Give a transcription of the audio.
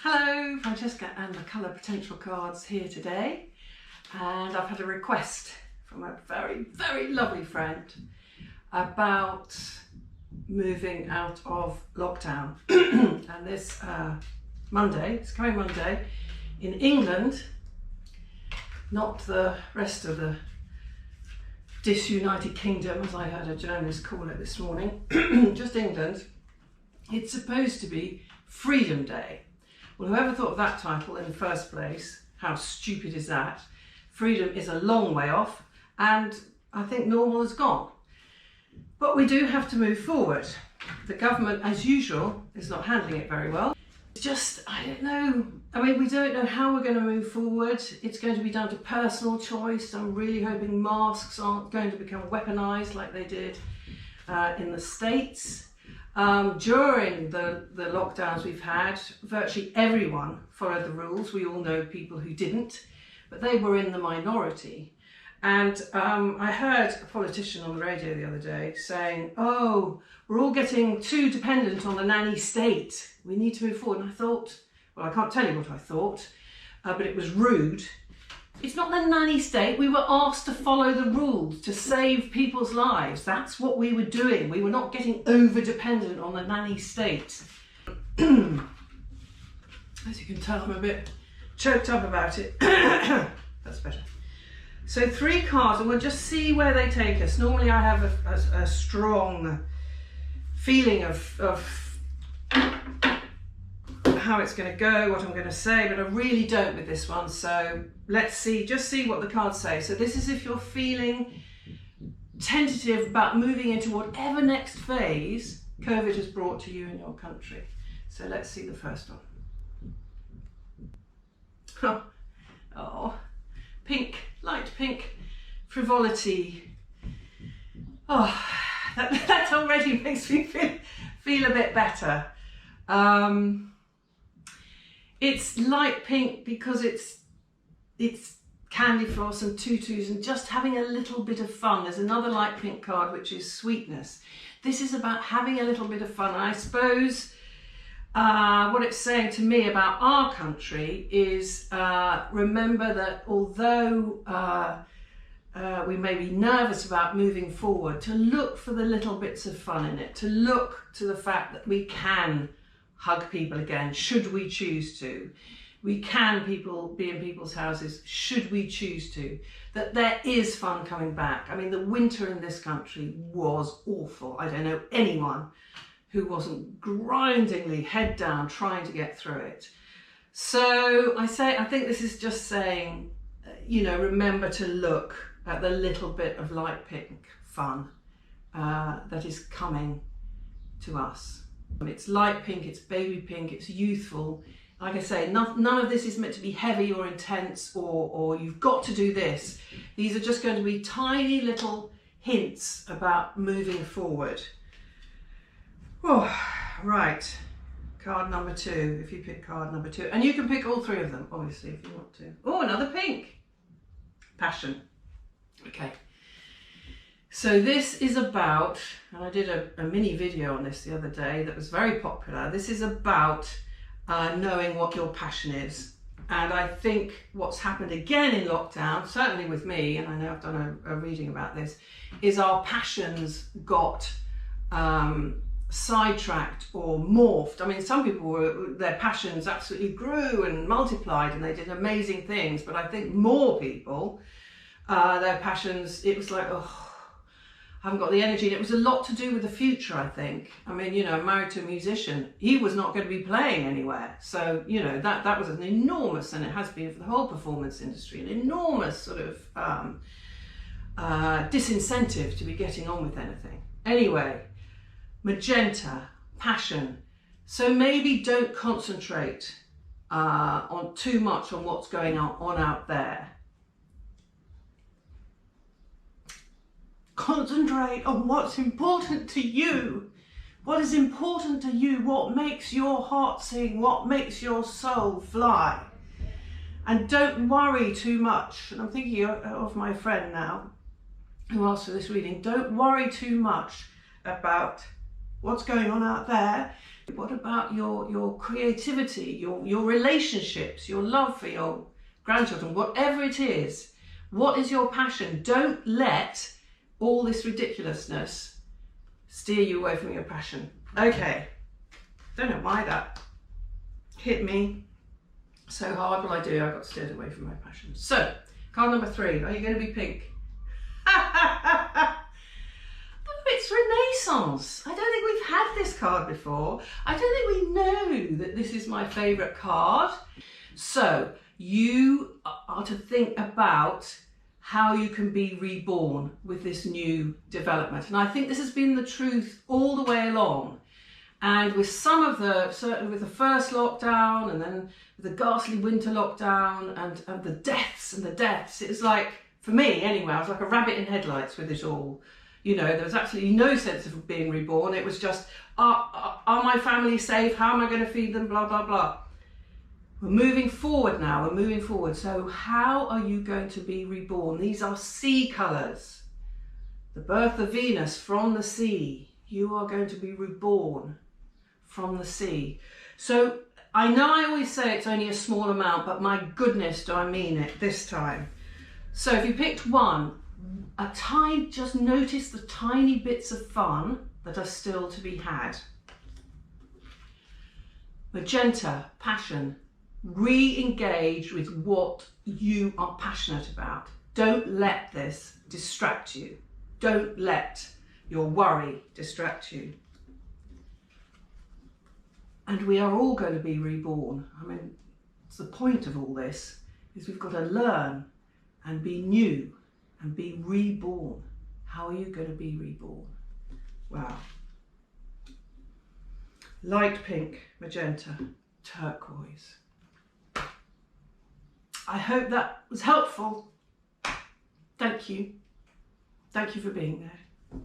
Hello, Francesca and the Colour Potential cards here today, and I've had a request from a very, very lovely friend about moving out of lockdown. And this Monday, it's coming Monday, in England, not the rest of the disunited kingdom, as I heard a journalist call it this morning, just England, it's supposed to be Freedom Day. Well, whoever thought of that title in the first place, how stupid is that? Freedom is a long way off, and I think normal is gone. But we do have to move forward. The government, as usual, is not handling it very well. It's just, I don't know. I mean, we don't know how we're going to move forward. It's going to be down to personal choice. I'm really hoping masks aren't going to become weaponized like they did in the States. During the lockdowns we've had, virtually everyone followed the rules. We all know people who didn't, but they were in the minority. And I heard a politician on the radio the other day saying, oh, we're all getting too dependent on the nanny state. We need to move forward. And I thought, well, I can't tell you what I thought, but it was rude. It's not the nanny state. We were asked to follow the rules, to save people's lives. That's what we were doing. We were not getting over-dependent on the nanny state. As you can tell, I'm a bit choked up about it. That's better. So 3 cards, and we'll just see where they take us. Normally I have a strong feeling of how it's going to go, what I'm going to say, but I really don't with this one. So let's see, just see what the cards say. So this is if you're feeling tentative about moving into whatever next phase COVID has brought to you in your country. So let's see the first one. Oh, pink, light pink, frivolity. Oh, that already makes me feel a bit better. It's light pink because it's candy floss and tutus and just having a little bit of fun. There's another light pink card, which is sweetness. This is about having a little bit of fun. And I suppose what it's saying to me about our country is remember that although we may be nervous about moving forward, to look for the little bits of fun in it, to look to the fact that we can hug people again, should we choose to. We can be in people's houses, should we choose to. That there is fun coming back. I mean, the winter in this country was awful. I don't know anyone who wasn't grindingly head down trying to get through it. So I think this is just saying, you know, remember to look at the little bit of light pink fun that is coming to us. It's light pink, it's baby pink, it's youthful. Like I say, none of this is meant to be heavy or intense or you've got to do this. These are just going to be tiny little hints about moving forward. Oh, right, card number 2, if you pick card number 2. And you can pick all 3 of them, obviously, if you want to. Oh, another pink. Passion. Okay. So this is about, and I did a mini video on this the other day that was very popular. This is about knowing what your passion is. And I think what's happened again in lockdown, certainly with me, and I know I've done a reading about this, is our passions got sidetracked or morphed. I mean, some people their passions absolutely grew and multiplied and they did amazing things. But I think more people, their passions, it was like, oh, I haven't got the energy. And it was a lot to do with the future, I think. I mean, you know, I'm married to a musician. He was not going to be playing anywhere. So, you know, that was an enormous, and it has been for the whole performance industry, an enormous sort of disincentive to be getting on with anything. Anyway, magenta, passion. So maybe don't concentrate on too much on what's going on out there. Concentrate on what's important to you. What is important to you? What makes your heart sing? What makes your soul fly? And don't worry too much. And I'm thinking of my friend now who asked for this reading. Don't worry too much about what's going on out there. What about your creativity, your relationships, your love for your grandchildren, whatever it is? What is your passion? Don't let all this ridiculousness steer you away from your passion. Okay, don't know why that hit me so hard, but I do. I got steered away from my passion. So, card number 3. Are you going to be pink? It's Renaissance. I don't think we've had this card before. I don't think we know that this is my favourite card. So you are to think about how you can be reborn with this new development. And I think this has been the truth all the way along. And with some of certainly with the first lockdown, and then the ghastly winter lockdown, and the deaths, it was like, for me anyway, I was like a rabbit in headlights with it all. You know, there was absolutely no sense of being reborn. It was just, are my family safe? How am I going to feed them? Blah, blah, blah. We're moving forward now. We're moving forward. So how are you going to be reborn? These are sea colours. The birth of Venus from the sea. You are going to be reborn from the sea. So I know I always say it's only a small amount, but my goodness, do I mean it this time. So if you picked one, just notice the tiny bits of fun that are still to be had. Magenta, passion. Re-engage with what you are passionate about. Don't let this distract you. Don't let your worry distract you. And we are all going to be reborn. I mean, it's the point of all this, is we've got to learn and be new and be reborn. How are you going to be reborn? Wow. Light pink, magenta, turquoise. I hope that was helpful. Thank you. Thank you for being there.